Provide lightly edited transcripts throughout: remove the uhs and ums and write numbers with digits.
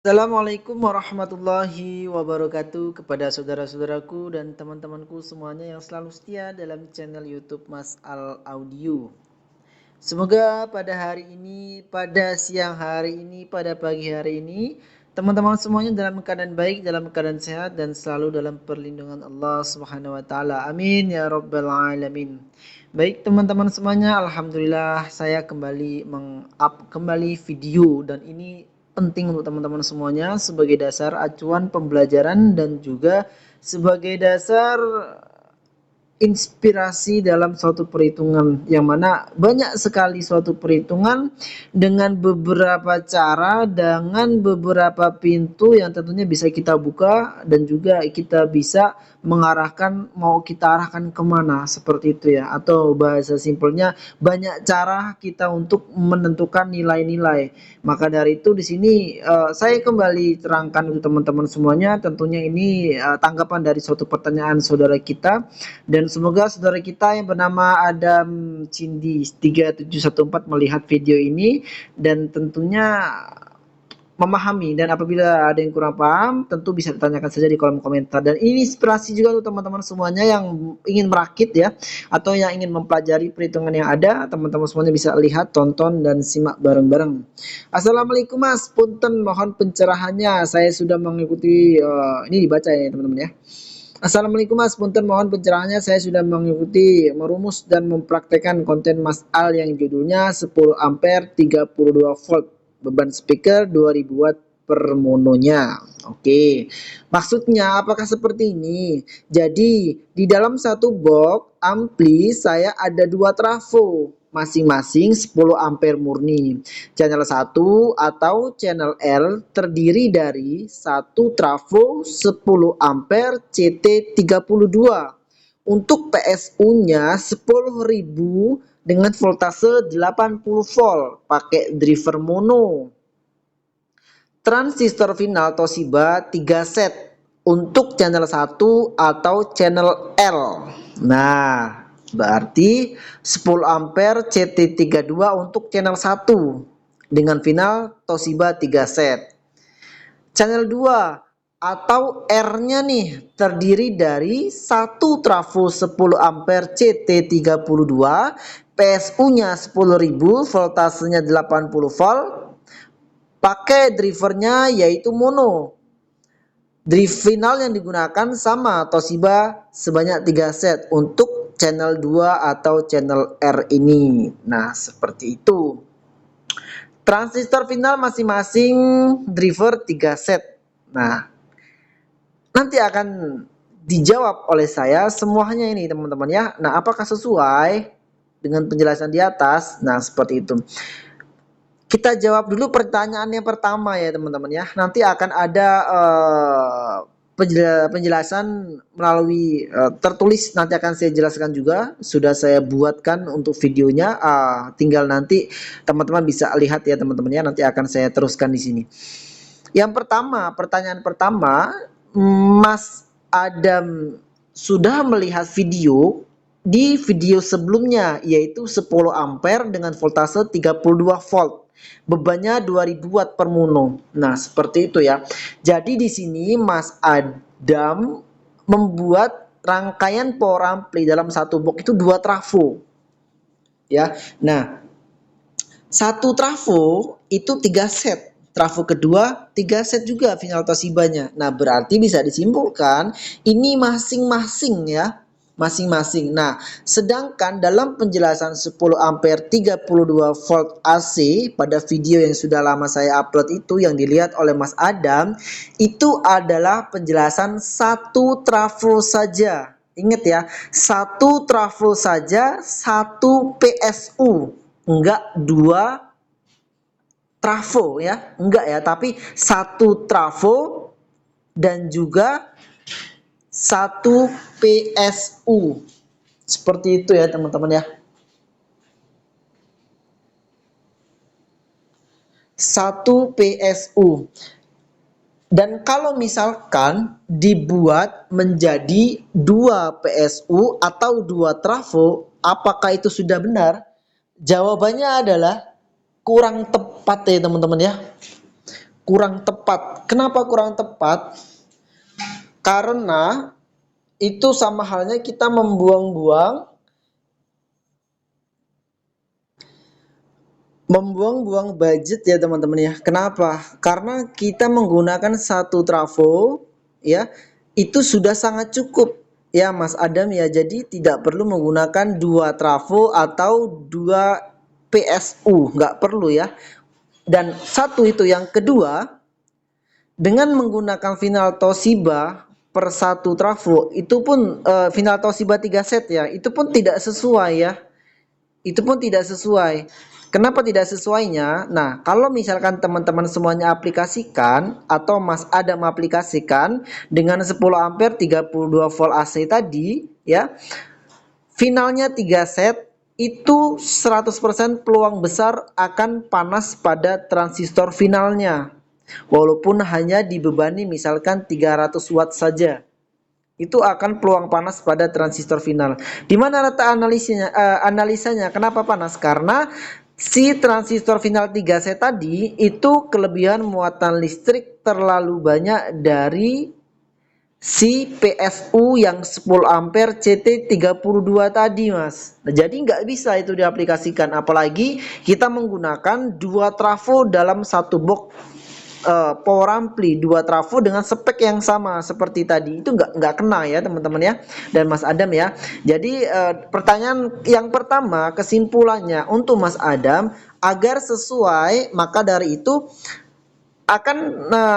Assalamualaikum warahmatullahi wabarakatuh kepada saudara-saudaraku dan teman-temanku semuanya yang selalu setia dalam channel YouTube Mas Al Audio. Semoga pada hari ini, pada siang hari ini, pada pagi hari ini, teman-teman semuanya dalam keadaan baik, dalam keadaan sehat dan selalu dalam perlindungan Allah Subhanahu wa taala. Amin ya rabbal alamin. Baik teman-teman semuanya, alhamdulillah saya kembali meng-up kembali video dan ini penting untuk teman-teman semuanya sebagai dasar acuan pembelajaran dan juga sebagai dasar inspirasi dalam suatu perhitungan, yang mana banyak sekali suatu perhitungan dengan beberapa cara, dengan beberapa pintu yang tentunya bisa kita buka dan juga kita bisa mengarahkan, mau kita arahkan kemana, seperti itu ya, atau bahasa simpelnya banyak cara kita untuk menentukan nilai-nilai. Maka dari itu di sini saya kembali terangkan untuk teman-teman semuanya, tentunya ini tanggapan dari suatu pertanyaan saudara kita, dan semoga saudara kita yang bernama Adam Cindy 3714 melihat video ini dan tentunya memahami, dan apabila ada yang kurang paham tentu bisa ditanyakan saja di kolom komentar. Dan ini inspirasi juga untuk teman-teman semuanya yang ingin merakit ya, atau yang ingin mempelajari perhitungan yang ada, teman-teman semuanya bisa lihat, tonton dan simak bareng-bareng. Assalamualaikum Mas, punten mohon pencerahannya, saya sudah mengikuti ini dibaca ya teman-teman ya. Assalamualaikum Mas, punten mohon pencerahannya, saya sudah mengikuti, merumus dan mempraktekkan konten Mas Al yang judulnya 10 ampere 32 volt beban speaker 2000 watt per mononya. Oke, maksudnya apakah seperti ini? Jadi di dalam satu box ampli saya ada dua trafo, masing-masing 10 ampere murni. Channel 1 atau channel L terdiri dari satu trafo 10 ampere CT32. Untuk PSU-nya 10.000 dengan voltase 80 volt, pakai driver mono. Transistor final Toshiba 3 set untuk channel 1 atau channel L. Nah, berarti 10 ampere CT32 untuk channel 1 dengan final Toshiba 3 set. Channel 2 atau R-nya nih terdiri dari satu trafo 10 ampere CT32, PSU-nya 10.000, voltasenya 80 volt, pakai drivernya yaitu mono. Drive final yang digunakan sama Toshiba sebanyak 3 set untuk channel 2 atau channel R ini. Nah, seperti itu. Transistor final masing-masing driver 3 set. Nah, nanti akan dijawab oleh saya semuanya ini teman-teman ya. Nah, apakah sesuai dengan penjelasan di atas? Nah, seperti itu. Kita jawab dulu pertanyaan yang pertama ya teman-teman ya. Nanti akan ada penjelasan melalui tertulis, nanti akan saya jelaskan juga. Sudah saya buatkan untuk videonya. Tinggal nanti teman-teman bisa lihat ya teman-teman ya. Nanti akan saya teruskan di sini. Yang pertama, pertanyaan pertama, Mas Adam sudah melihat video di video sebelumnya, yaitu 10 ampere dengan voltase 32 volt. Bebannya 2000 watt per mono. Nah, seperti itu ya. Jadi di sini Mas Adam membuat rangkaian power ampli dalam satu box itu dua trafo. Ya. Nah, satu trafo itu 3 set. Trafo kedua 3 set juga final Toshibanya. Nah, berarti bisa disimpulkan ini masing-masing ya. Masing-masing. Nah, sedangkan dalam penjelasan 10 ampere 32 volt AC pada video yang sudah lama saya upload itu, yang dilihat oleh Mas Adam, itu adalah penjelasan satu trafo saja. Ingat ya, satu trafo saja, satu PSU. Enggak dua trafo ya, enggak ya, tapi satu trafo dan juga satu PSU. Seperti itu ya teman-teman ya. Satu PSU. Dan kalau misalkan dibuat menjadi dua PSU atau dua trafo, apakah itu sudah benar? Jawabannya adalah kurang tepat ya teman-teman ya. kurang tepat. Kenapa kurang tepat? Karena itu sama halnya kita membuang-buang budget ya teman-teman ya. Kenapa? Karena kita menggunakan satu trafo ya, itu sudah sangat cukup ya Mas Adam ya. Jadi tidak perlu menggunakan dua trafo atau dua PSU, nggak perlu ya. Dan satu itu, yang kedua, dengan menggunakan final Toshiba per satu trafo itu pun final Toshiba 3 set ya, itu pun tidak sesuai ya. Itu pun tidak sesuai. Kenapa tidak sesuainya? Nah, kalau misalkan teman-teman semuanya aplikasikan atau Mas Adam aplikasikan dengan 10 ampere 32 volt AC tadi ya, finalnya 3 set itu 100% peluang besar akan panas pada transistor finalnya. Walaupun hanya dibebani misalkan 300 watt saja, itu akan peluang panas pada transistor final. Di mana letak analisanya? Kenapa panas? Karena si transistor final 3C tadi itu kelebihan muatan listrik terlalu banyak dari si PSU yang 10 ampere CT32 tadi Mas. Nah, jadi nggak bisa itu diaplikasikan, apalagi kita menggunakan dua trafo dalam satu box power ampli, dua trafo dengan spek yang sama seperti tadi, itu nggak kena ya teman-teman ya, dan Mas Adam ya. Jadi pertanyaan yang pertama, kesimpulannya untuk Mas Adam agar sesuai, maka dari itu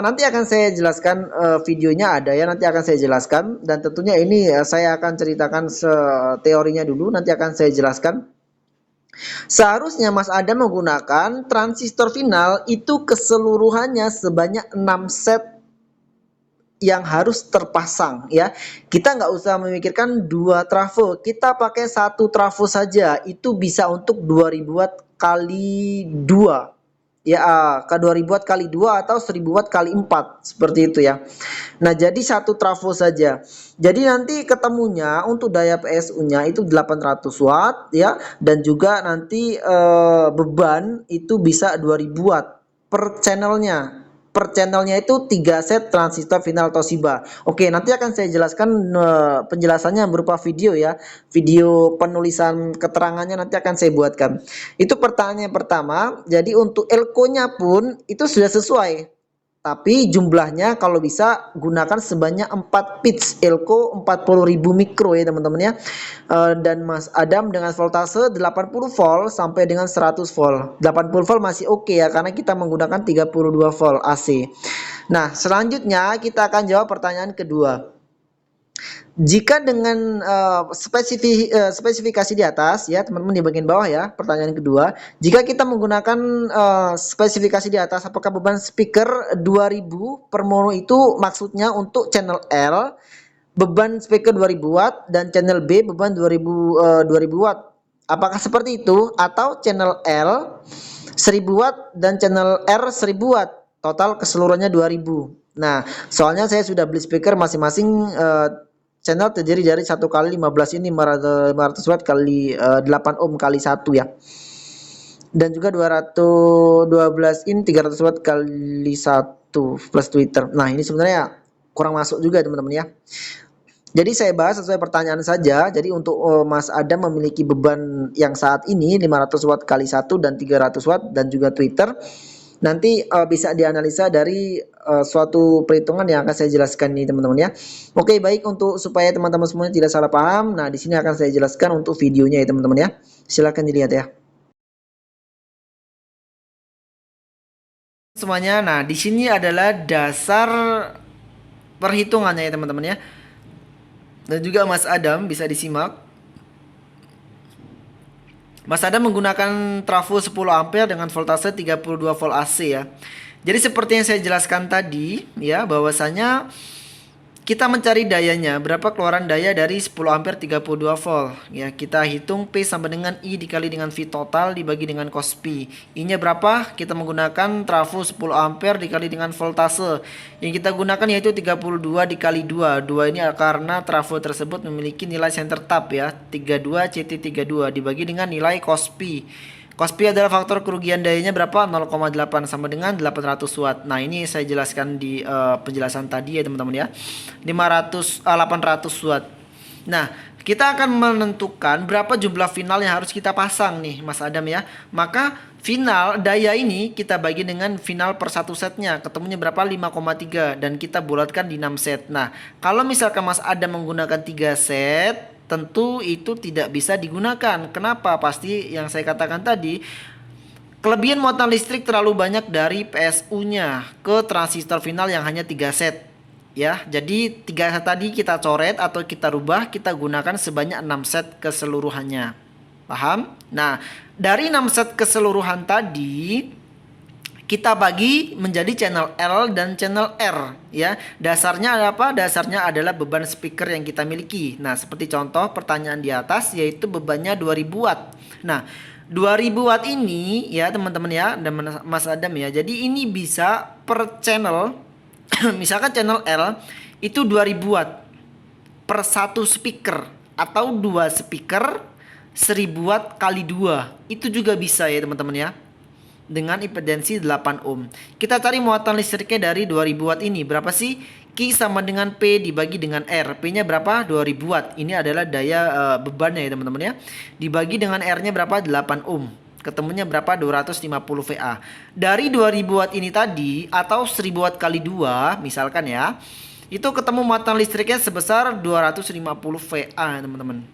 nanti akan saya jelaskan, videonya ada ya, nanti akan saya jelaskan, dan tentunya ini saya akan ceritakan teorinya dulu, nanti akan saya jelaskan. Seharusnya Mas Adam menggunakan transistor final itu keseluruhannya sebanyak 6 set yang harus terpasang ya. Kita nggak usah memikirkan dua trafo, kita pakai satu trafo saja, itu bisa untuk 2000 watt kali 2 ya, ke 2000 watt kali 2 atau 1000 watt kali 4 seperti itu ya. Nah, jadi satu trafo saja. Jadi nanti ketemunya untuk daya PSU-nya itu 800 watt ya, dan juga nanti beban itu bisa 2000 watt per channelnya. Per channelnya itu 3 set transistor final Toshiba. Oke, nanti akan saya jelaskan penjelasannya berupa video ya. Video penulisan keterangannya nanti akan saya buatkan. Itu pertanyaan yang pertama. Jadi untuk elko-nya pun itu sudah sesuai. Tapi jumlahnya kalau bisa gunakan sebanyak 4 pitch elko 40.000 mikro ya teman-teman ya. Dan Mas Adam dengan voltase 80 volt sampai dengan 100 volt. 80 volt masih oke ya, karena kita menggunakan 32 volt AC. Nah, selanjutnya kita akan jawab pertanyaan kedua. Jika dengan spesifikasi di atas ya teman-teman, di bagian bawah ya, pertanyaan kedua, jika kita menggunakan spesifikasi di atas, apakah beban speaker 2000 per mono itu maksudnya untuk channel L beban speaker 2000 watt dan channel B beban 2000 watt, apakah seperti itu, atau channel L 1000 watt dan channel R 1000 watt, total keseluruhannya 2000. Nah, soalnya saya sudah beli speaker masing-masing channel terdiri dari 1 kali 15 ini 500 watt kali 8 ohm kali 1 ya. Dan juga 212 in 300 watt kali 1 plus Twitter. Nah, ini sebenarnya kurang masuk juga teman-teman ya. Jadi saya bahas sesuai pertanyaan saja. Jadi untuk Mas Adam memiliki beban yang saat ini 500 watt kali 1 dan 300 watt dan juga Twitter. Nanti bisa dianalisa dari suatu perhitungan yang akan saya jelaskan nih teman-teman ya. Oke, baik, untuk supaya teman-teman semuanya tidak salah paham, nah di sini akan saya jelaskan untuk videonya ya teman-teman ya. Silakan dilihat ya. Semuanya, nah di sini adalah dasar perhitungannya ya teman-teman ya. Dan juga Mas Adam bisa disimak. Mas Adam menggunakan trafo 10 ampere dengan voltase 32 volt AC ya. Jadi seperti yang saya jelaskan tadi ya, bahwasanya kita mencari dayanya, berapa keluaran daya dari 10 ampere 32 volt ya. Kita hitung P sama dengan I dikali dengan V total dibagi dengan cos P. I-nya berapa? Kita menggunakan trafo 10 ampere dikali dengan voltase. Yang kita gunakan yaitu 32 dikali 2. 2 ini karena trafo tersebut memiliki nilai center tap ya, 32 CT32 dibagi dengan nilai cos P. Cos P adalah faktor kerugian dayanya berapa? 0,8 sama dengan 800 watt. Nah, ini saya jelaskan di penjelasan tadi ya teman-teman ya. 800 watt. Nah, kita akan menentukan berapa jumlah final yang harus kita pasang nih Mas Adam ya. Maka final daya ini kita bagi dengan final per satu setnya. Ketemunya berapa? 5,3 dan kita bulatkan di 6 set. Nah, kalau misalkan Mas Adam menggunakan 3 set, tentu itu tidak bisa digunakan. Kenapa? Pasti yang saya katakan tadi, kelebihan muatan listrik terlalu banyak dari PSU-nya ke transistor final yang hanya 3 set. Ya, jadi 3 set tadi kita coret atau kita rubah, kita gunakan sebanyak 6 set keseluruhannya. Paham? Nah, dari 6 set keseluruhan tadi kita bagi menjadi channel L dan channel R ya. Dasarnya ada apa? Dasarnya adalah beban speaker yang kita miliki. Nah, seperti contoh pertanyaan di atas yaitu bebannya 2000 watt. Nah, 2000 watt ini ya teman-teman ya dan Mas Adam ya. Jadi ini bisa per channel misalkan channel L itu 2000 watt per satu speaker atau 2 speaker 1000 watt kali 2. Itu juga bisa ya teman-teman ya. Dengan impedansi 8 ohm. Kita cari muatan listriknya dari 2000 watt ini. Berapa sih? Q sama dengan P dibagi dengan R. P-nya berapa? 2000 watt. Ini adalah daya bebannya ya teman-teman ya. Dibagi dengan R-nya berapa? 8 ohm. Ketemunya berapa? 250 VA. Dari 2000 watt ini tadi atau 1000 watt kali 2 misalkan ya. Itu ketemu muatan listriknya sebesar 250 VA teman-teman.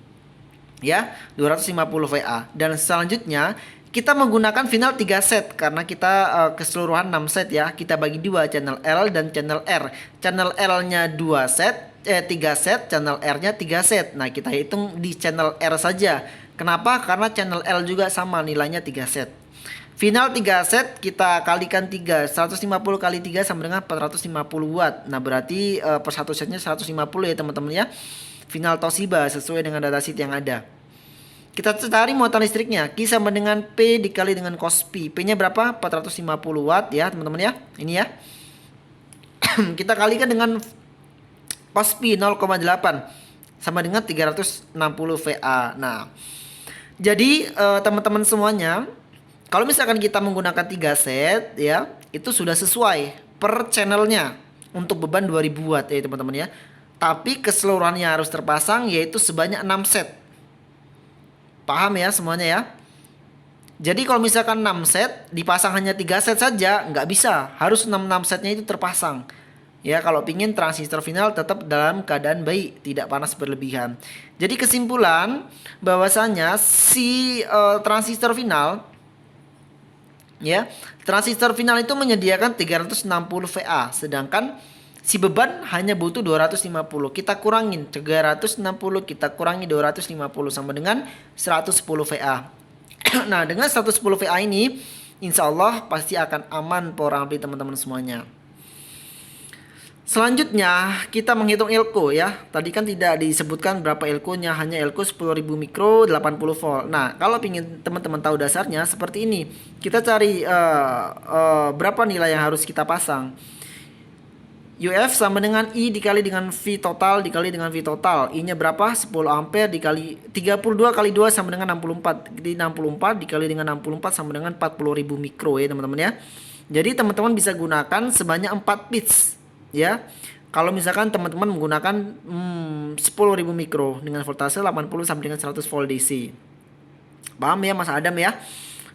Ya, 250 VA. Dan selanjutnya kita menggunakan final 3 set karena kita keseluruhan 6 set ya. Kita bagi 2 channel L dan channel R. Channel L-nya 2 set, 3 set, channel R-nya 3 set. Nah, kita hitung di channel R saja. Kenapa? Karena channel L juga sama nilainya 3 set. Final 3 set kita kalikan 3. 150 kali 3 sama dengan 450 watt. Nah, berarti per satu setnya 150 ya teman-teman ya. Final Toshiba sesuai dengan datasheet yang ada. Kita cari muatan listriknya. Q sama dengan P dikali dengan cos P. P-nya berapa? 450 watt ya teman-teman ya. Ini ya. Kita kalikan dengan cos P 0,8 sama dengan 360 VA. Nah, jadi teman-teman semuanya, kalau misalkan kita menggunakan 3 set ya, itu sudah sesuai per channelnya untuk beban 2000 watt ya teman-teman ya. Tapi keseluruhannya harus terpasang yaitu sebanyak 6 set. Paham ya semuanya ya. Jadi kalau misalkan 6 set dipasang hanya 3 set saja nggak bisa. Harus 6 setnya itu terpasang. Ya, kalau pingin transistor final tetap dalam keadaan baik, tidak panas berlebihan. Jadi kesimpulan bahwasanya si transistor final ya, transistor final itu menyediakan 360 VA, sedangkan si beban hanya butuh 250. Kita kurangin 360, kita kurangi 250 sama dengan 110 VA. Nah, dengan 110 VA ini insya Allah pasti akan aman power ampli teman-teman semuanya. Selanjutnya kita menghitung elko ya. Tadi kan tidak disebutkan berapa elko-nya, hanya elko 10.000 mikro 80 volt. Nah, kalau ingin teman-teman tahu dasarnya seperti ini. Kita cari berapa nilai yang harus kita pasang. UF sama dengan I dikali dengan V total dikali dengan V total. I-nya berapa? 10 ampere dikali 32 kali 2 sama dengan 64. Jadi 64 dikali dengan 64 sama dengan 40.000 mikro ya teman-teman ya. Jadi teman-teman bisa gunakan sebanyak 4 bits ya. Kalau misalkan teman-teman menggunakan 10.000 mikro dengan voltase 80 sampai dengan 100 volt DC. Paham ya Mas Adam ya?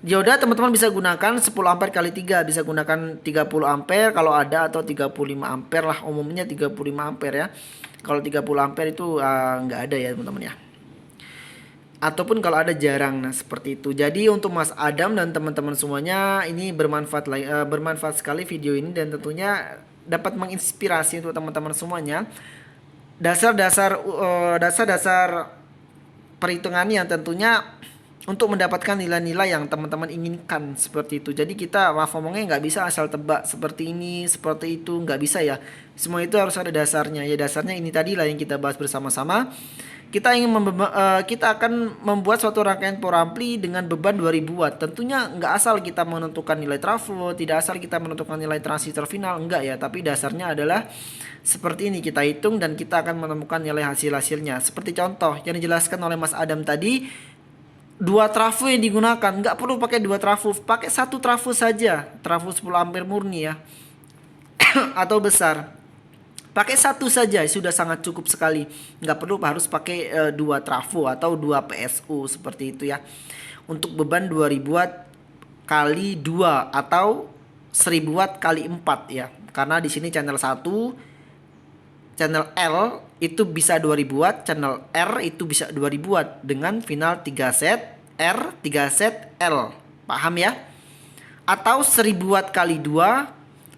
Dioda teman-teman bisa gunakan 10 ampere kali 3, bisa gunakan 30 ampere kalau ada atau 35 ampere lah, umumnya 35 ampere ya. Kalau 30 ampere itu nggak ada ya teman-teman ya. Ataupun kalau ada jarang, nah seperti itu. Jadi untuk Mas Adam dan teman-teman semuanya ini bermanfaat sekali video ini dan tentunya dapat menginspirasi untuk teman-teman semuanya. Dasar-dasar perhitungan yang tentunya untuk mendapatkan nilai-nilai yang teman-teman inginkan seperti itu. Jadi kita maaf ngomongnya nggak bisa asal tebak seperti ini, seperti itu, nggak bisa ya. Semua itu harus ada dasarnya. Ya dasarnya ini tadi lah yang kita bahas bersama-sama. Kita akan membuat suatu rangkaian power ampli dengan beban 2000 watt. Tentunya nggak asal kita menentukan nilai trafo, tidak asal kita menentukan nilai transistor final, enggak ya. Tapi dasarnya adalah seperti ini, kita hitung dan kita akan menemukan nilai hasil-hasilnya. Seperti contoh yang dijelaskan oleh Mas Adam tadi, dua trafo yang digunakan. Nggak perlu pakai dua trafo, pakai satu trafo saja, trafo 10 ampere murni ya. Atau besar, pakai satu saja sudah sangat cukup sekali. Nggak perlu harus pakai dua trafo atau dua PSU seperti itu ya. Untuk beban 2000 watt kali 2 atau 1000 watt kali 4 ya. Karena di sini channel 1, channel L itu bisa 2000 watt, channel R itu bisa 2000 watt dengan final 3 set R, 3 set L. Paham ya? Atau 1000 watt kali 2,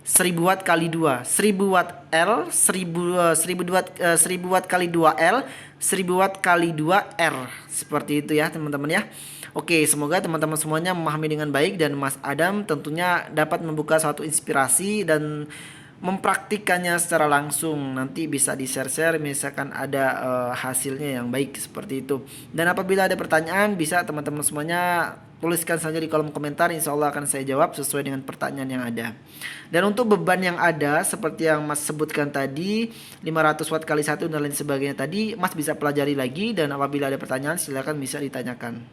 1000 watt kali 2, 1000 watt L, 1000 watt 1000 watt kali 2 L, 1000 watt kali 2 R. Seperti itu ya, teman-teman ya. Oke, semoga teman-teman semuanya memahami dengan baik dan Mas Adam tentunya dapat membuka suatu inspirasi dan mempraktikannya secara langsung. Nanti bisa di-share-share misalkan ada hasilnya yang baik seperti itu. Dan apabila ada pertanyaan bisa teman-teman semuanya tuliskan saja di kolom komentar, insya Allah akan saya jawab sesuai dengan pertanyaan yang ada. Dan untuk beban yang ada seperti yang Mas sebutkan tadi 500 watt kali 1 dan lain sebagainya tadi, Mas bisa pelajari lagi dan apabila ada pertanyaan silakan bisa ditanyakan.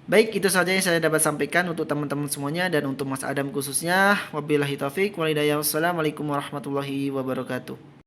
Baik, itu saja yang saya dapat sampaikan untuk teman-teman semuanya dan untuk Mas Adam khususnya. Wabillahi taufik walhidayah. Wassalamualaikum warahmatullahi wabarakatuh.